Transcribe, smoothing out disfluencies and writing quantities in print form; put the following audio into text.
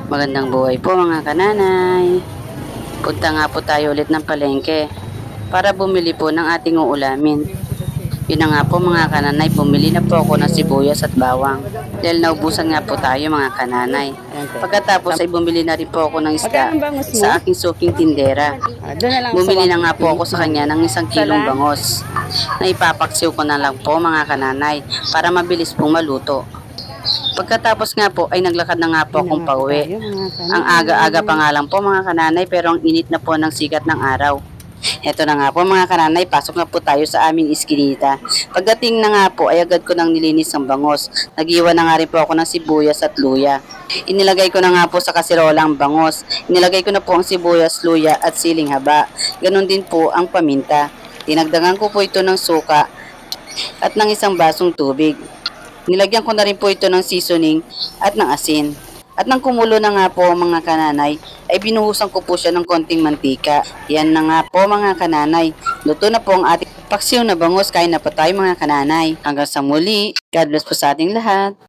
Magandang buhay po mga kananay. Punta nga po tayo ulit ng palengke para bumili po ng ating uulamin. Yun na nga po mga kananay, bumili na po ako ng sibuyas at bawang. Dahil naubusan nga po tayo mga kananay. Pagkatapos ay bumili na rin po ako ng isda sa aking suking tindera. Bumili na nga po ako sa kanya ng 1 kilong bangos na ipapaksiw ko na lang po mga kananay para mabilis pong maluto. Pagkatapos nga po ay naglakad na nga po akong pauwi. Ang aga-aga pa nga lang po mga kananay pero ang init na po ng sikat ng araw. Eto na nga po mga kananay, pasok na po tayo sa aming iskinita. Pagdating na nga po ay agad ko nang nilinis ang bangos. Nagiwan na nga rin po ako ng sibuyas at luya. Inilagay ko na nga po sa kasirola ang bangos. Inilagay ko na po ang sibuyas, luya at siling haba. Ganon din po ang paminta. Dinagdagan ko po ito ng suka at ng 1 basong tubig. Nilagyan ko na rin po ito ng seasoning at ng asin. At nang kumulo na nga po mga kananay, ay binuhusan ko po siya ng konting mantika. Yan na nga po mga kananay. Luto na po ang ating paksiw na bangos. Kain na po tayo mga kananay. Hanggang sa muli. God bless po sa ating lahat.